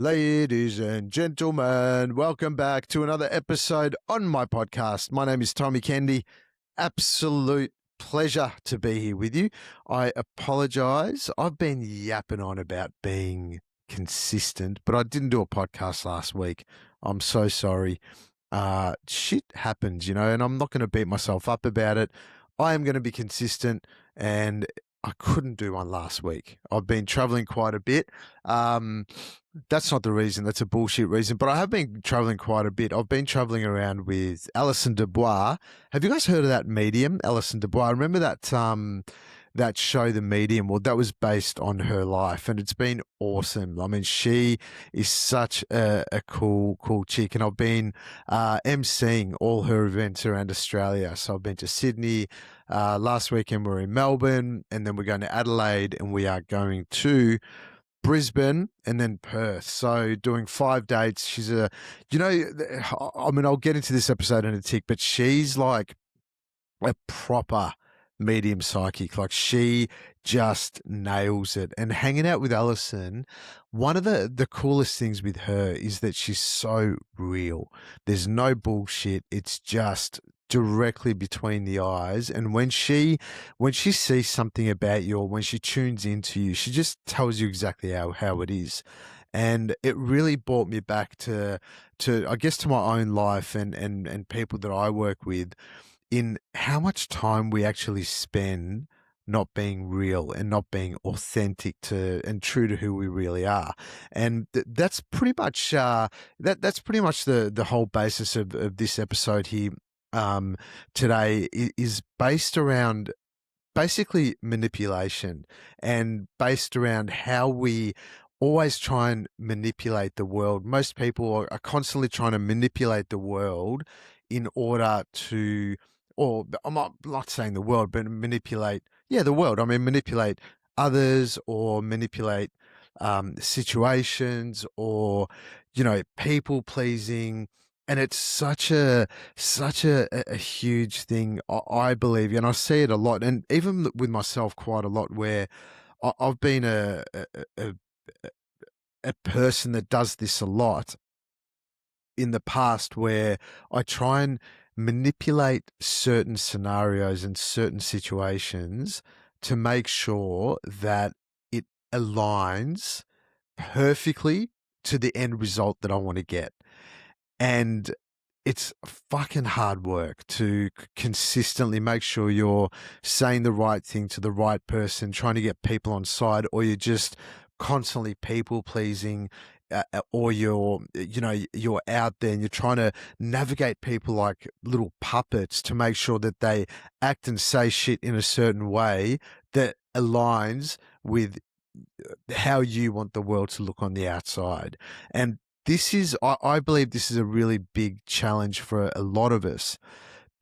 Ladies and gentlemen, welcome back to another episode on my podcast. My name is Tommy Kendi. Absolute pleasure to be here with you. I apologize. I've been yapping on about being consistent, but I didn't do a podcast last week. I'm so sorry. Shit happens, and I'm not going to beat myself up about it. I am going to be consistent, and I couldn't do one last week. I've been traveling quite a bit. That's not the reason. That's a bullshit reason. But I have been traveling quite a bit. I've been traveling around with Alison Dubois. Have you guys heard of that medium, Alison Dubois? Remember that show, The Medium? Well, that was based on her life, and it's been awesome. I mean, she is such a cool chick, and I've been emceeing all her events around Australia. So I've been to Sydney. Last weekend we were in Melbourne, and then we're going to Adelaide, and we are going to Brisbane and then Perth. So doing 5 dates. She's I'll get into this episode in a tick, but she's like a proper medium psychic. Like, she just nails it. And hanging out with Alison, one of the coolest things with her is that she's so real. There's no bullshit. It's just directly between the eyes. And when she sees something about you, or when she tunes into you, she just tells you exactly how it is. And it really brought me back to I guess to my own life and people that I work with, in how much time we actually spend not being real and not being authentic to and true to who we really are. And that's pretty much that's pretty much the whole basis of this episode here today, is based around basically manipulation, and based around how we always try and manipulate the world. Most people are constantly trying to manipulate the world in order to, or I'm not saying the world, but manipulate, the world. I mean, manipulate others, or manipulate situations, or, people pleasing. And it's such a huge thing, I believe, and I see it a lot, and even with myself quite a lot, where I've been a a person that does this a lot in the past, where I try and manipulate certain scenarios and certain situations to make sure that it aligns perfectly to the end result that I want to get. And it's fucking hard work to consistently make sure you're saying the right thing to the right person, trying to get people on side, or you're just constantly people pleasing, or you're out there and you're trying to navigate people like little puppets to make sure that they act and say shit in a certain way that aligns with how you want the world to look on the outside. And I believe this is a really big challenge for a lot of us,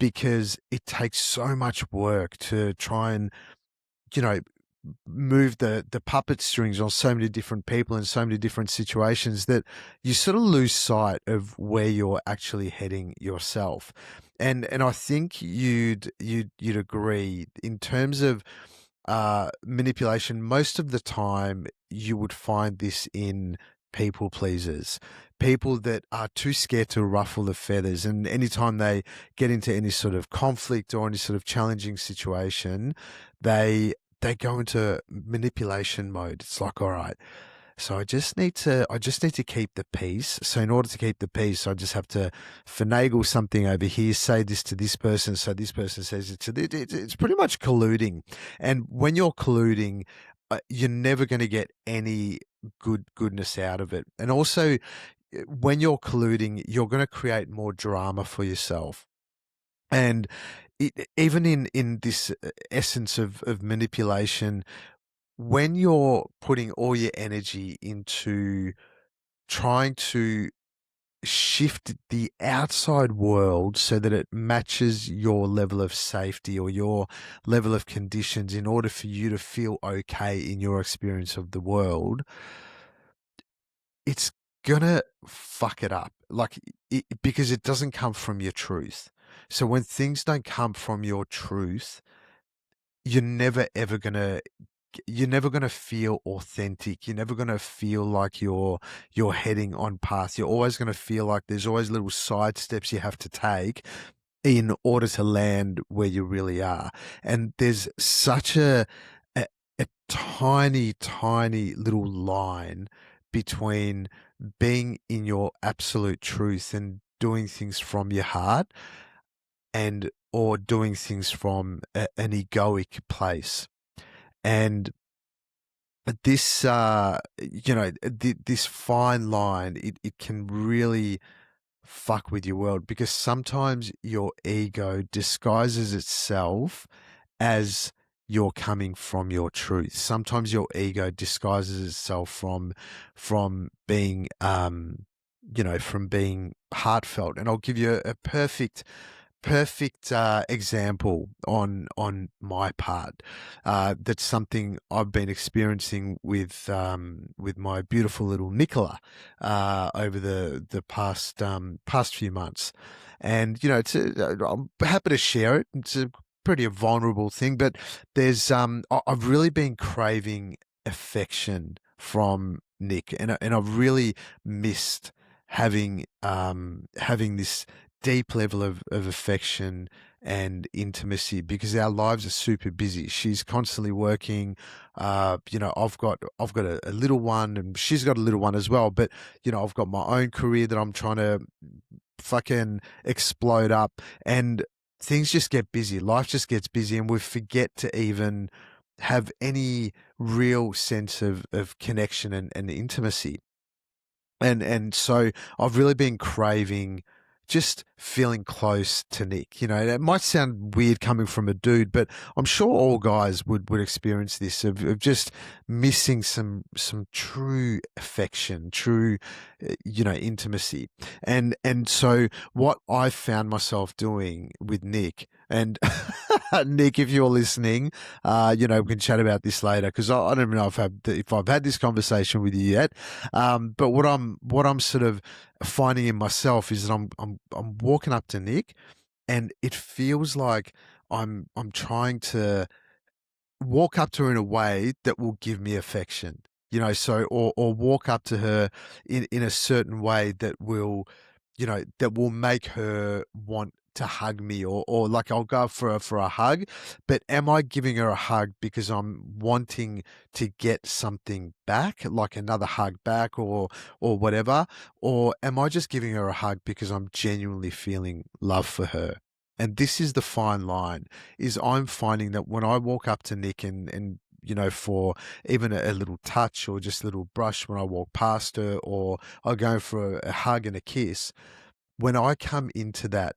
because it takes so much work to try and, you know, move the puppet strings on so many different people in so many different situations, that you sort of lose sight of where you're actually heading yourself. And I think you'd agree, in terms of manipulation, most of the time you would find this in people pleasers, people that are too scared to ruffle the feathers. And anytime they get into any sort of conflict or any sort of challenging situation, they go into manipulation mode. It's like, all right, so I just need to keep the peace. So in order to keep the peace, I just have to finagle something over here, say this to this person, so this person says it to this. It's pretty much colluding. And when you're colluding, you're never going to get any goodness out of it. And also, when you're colluding, you're going to create more drama for yourself. And even in this essence of manipulation, when you're putting all your energy into trying to shift the outside world so that it matches your level of safety or your level of conditions, in order for you to feel okay in your experience of the world, it's gonna fuck it up. Like, because it doesn't come from your truth. So when things don't come from your truth, you're never ever gonna you're never gonna feel authentic. You're never gonna feel like you're heading on path. You're always gonna feel like there's always little side steps you have to take in order to land where you really are. And there's such a, a tiny, tiny little line between being in your absolute truth and doing things from your heart and or doing things from an egoic place. And this, this fine line, it can really fuck with your world because sometimes your ego disguises itself as you're coming from your truth. Sometimes your ego disguises itself from being from being heartfelt. And I'll give you a perfect example on my part. That's something I've been experiencing with my beautiful little Nicola over the past few months, and I'm happy to share it. It's a pretty vulnerable thing, but there's I've really been craving affection from Nick, and I've really missed having this deep level of affection and intimacy because our lives are super busy. She's constantly working. I've got a little one and she's got a little one as well. But I've got my own career that I'm trying to fucking explode up, and things just get busy. Life just gets busy, and we forget to even have any real sense of connection and intimacy. And so I've really been craving just feeling close to Nick. It might sound weird coming from a dude, but I'm sure all guys would experience this of just missing some true affection, true intimacy. And so what I found myself doing with Nick, and Nick, if you're listening, we can chat about this later because I don't even know if I've had this conversation with you yet. But what I'm sort of finding in myself is that I'm walking up to Nick, and it feels like I'm trying to walk up to her in a way that will give me affection. So or walk up to her in a certain way that will make her want to hug me, or like I'll go for a hug, but am I giving her a hug because I'm wanting to get something back, like another hug back or whatever, or am I just giving her a hug because I'm genuinely feeling love for her? And this is the fine line, is I'm finding that when I walk up to Nick and for even a little touch or just a little brush when I walk past her, or I go for a hug and a kiss, when I come into that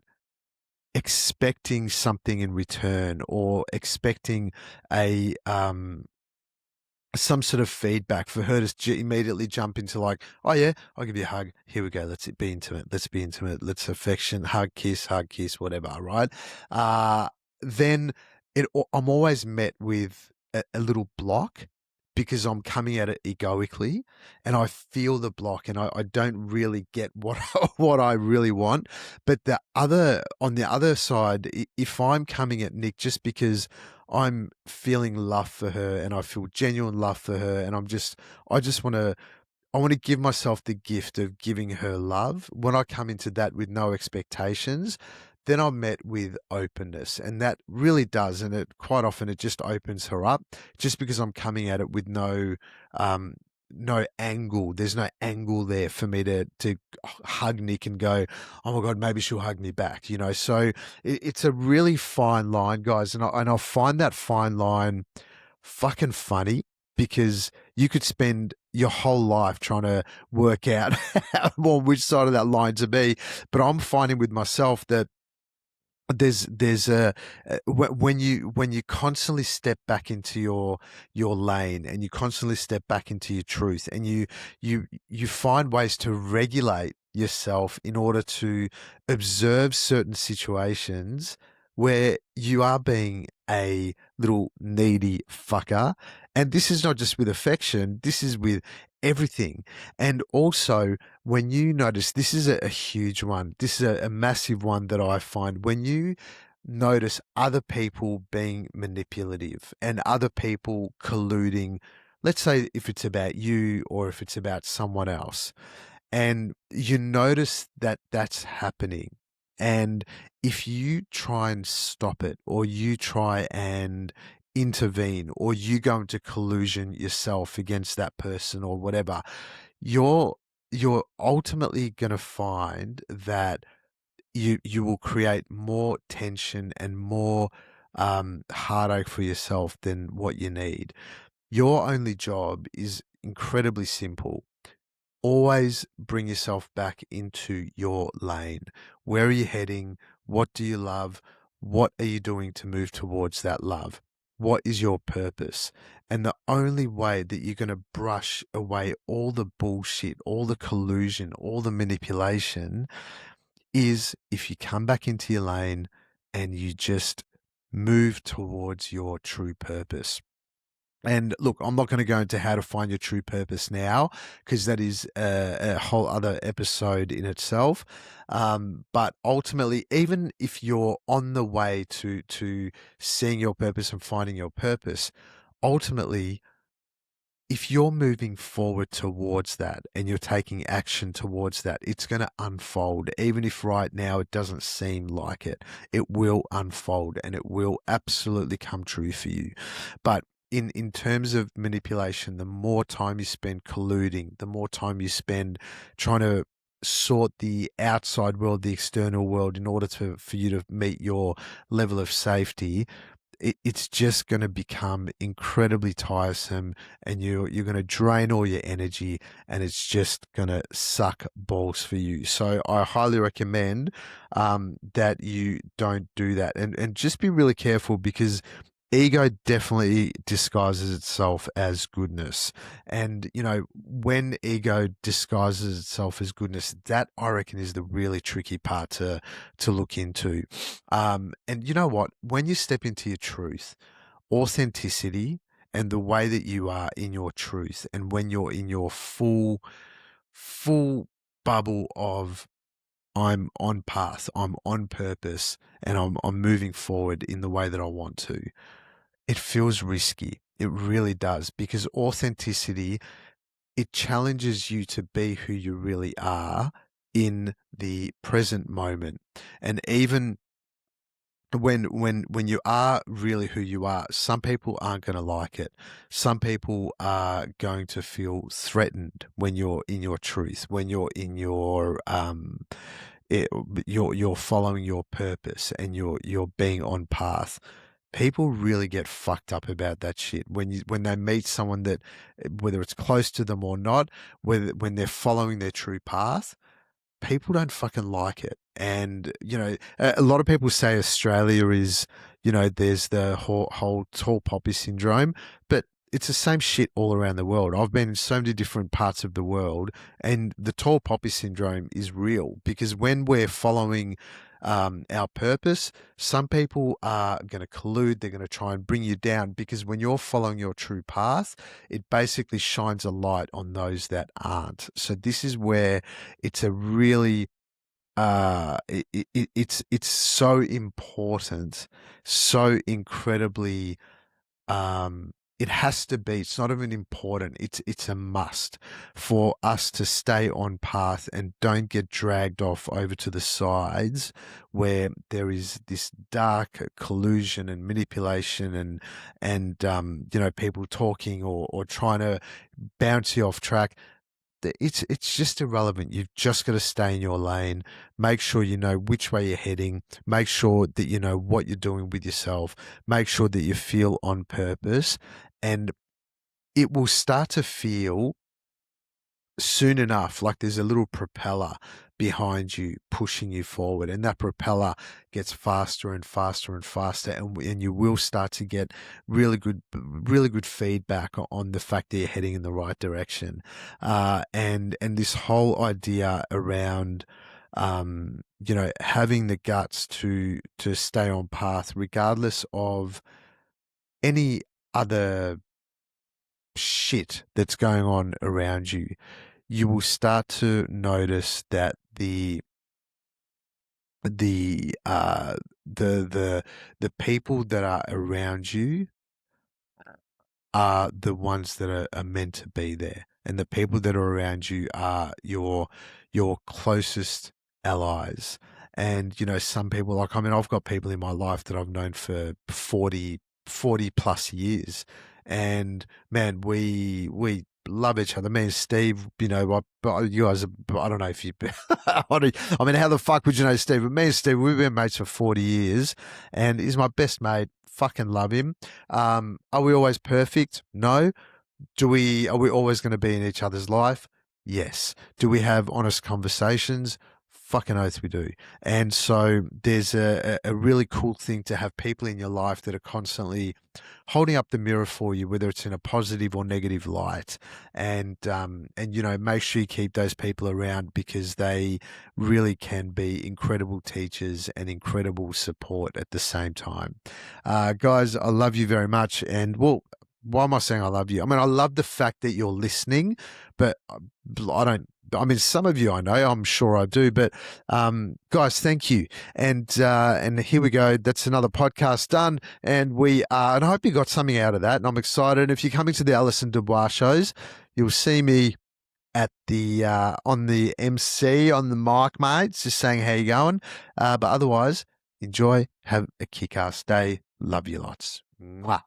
expecting something in return or expecting a some sort of feedback for her to immediately jump into like, oh yeah, I'll give you a hug. Here we go. Let's be intimate. Let's be intimate. Let's affection, hug, kiss, whatever. Right. Then I'm always met with a little block because I'm coming at it egoically, and I feel the block, and I don't really get what what I really want. But on the other side, if I'm coming at Nick just because I'm feeling love for her and I feel genuine love for her, and I just want to give myself the gift of giving her love. When I come into that with no expectations, then I'm met with openness, and that really does, and it quite often it just opens her up, just because I'm coming at it with um, no angle. There's no angle there for me to hug Nick and go, oh my god, maybe she'll hug me back. So it's a really fine line, guys, and I find that fine line fucking funny because you could spend your whole life trying to work out on which side of that line to be. But I'm finding with myself that there's when you constantly step back into your lane, and you constantly step back into your truth, and you find ways to regulate yourself in order to observe certain situations where you are being a little needy fucker. And this is not just with affection, this is with everything. And also, when you notice, this is a huge one, this is a massive one that I find, when you notice other people being manipulative and other people colluding. Let's say if it's about you or if it's about someone else, and you notice that that's happening. And if you try and stop it, or you try and intervene, or you go into collusion yourself against that person or whatever, you're you're ultimately going to find that you will create more tension and more heartache for yourself than what you need. Your only job is incredibly simple. Always bring yourself back into your lane. Where are you heading? What do you love? What are you doing to move towards that love? What is your purpose? And the only way that you're going to brush away all the bullshit, all the collusion, all the manipulation is if you come back into your lane and you just move towards your true purpose. And look, I'm not going to go into how to find your true purpose now because that is a whole other episode in itself. But ultimately, even if you're on the way to seeing your purpose and finding your purpose, ultimately if you're moving forward towards that and you're taking action towards that, it's going to unfold. Even if right now it doesn't seem like it, it will unfold and it will absolutely come true for you. But in terms of manipulation, the more time you spend colluding, the more time you spend trying to sort the outside world, the external world, in order for you to meet your level of safety, it's just going to become incredibly tiresome, and you're going to drain all your energy, and it's just going to suck balls for you. So I highly recommend that you don't do that, and just be really careful because ego definitely disguises itself as goodness. And when ego disguises itself as goodness, that I reckon is the really tricky part to look into. And you know what? When you step into your truth, authenticity, and the way that you are in your truth, and when you're in your full bubble of I'm on path, I'm on purpose, and I'm moving forward in the way that I want to, it feels risky. It really does, because authenticity, it challenges you to be who you really are in the present moment. And even when you are really who you are, some people aren't going to like it. Some people are going to feel threatened when you're in your truth, when you're in your it, you're following your purpose and you're being on path. People really get fucked up about that shit when they meet someone that, whether it's close to them or not, whether when they're following their true path, people don't fucking like it. And, a lot of people say Australia is, there's the whole tall poppy syndrome, but it's the same shit all around the world. I've been in so many different parts of the world, and the tall poppy syndrome is real because when we're following our purpose, some people are going to collude. They're going to try and bring you down because when you're following your true path, it basically shines a light on those that aren't. So this is where it's a really it's so important, so incredibly it has to be. It's not even important. It's a must for us to stay on path and don't get dragged off over to the sides where there is this dark collusion and manipulation and people talking or trying to bounce you off track. It's just irrelevant. You've just got to stay in your lane. Make sure you know which way you're heading. Make sure that you know what you're doing with yourself. Make sure that you feel on purpose, and it will start to feel soon enough like there's a little propeller behind you pushing you forward, and that propeller gets faster and faster and faster, and you will start to get really good feedback on the fact that you're heading in the right direction. And this whole idea around having the guts to stay on path regardless of any other shit that's going on around you, you will start to notice that the the people that are around you are the ones that are meant to be there, and the people that are around you are your closest allies. And some people, like, I mean, I've got people in my life that I've known for 40 plus years, and man, we love each other. Me and Steve, but you guys, I don't know if you, I mean, how the fuck would you know Steve? But me and Steve, we've been mates for 40 years, and he's my best mate. Fucking love him. Are we always perfect? No. Are we always going to be in each other's life? Yes. Do we have honest conversations? Fucking oath we do. And so there's a really cool thing to have people in your life that are constantly holding up the mirror for you, whether it's in a positive or negative light. And make sure you keep those people around, because they really can be incredible teachers and incredible support at the same time. Guys, I love you very much. And well, why am I saying I love you? I mean, I love the fact that you're listening, but I don't. I mean, some of you I know, I'm sure I do, but guys, thank you. And here we go. That's another podcast done, and and I hope you got something out of that. And I'm excited. And if you're coming to the Alison Dubois shows, you'll see me at the on the MC on the mic, mates, just saying how you going. But otherwise, enjoy. Have a kick-ass day. Love you lots. Mwah.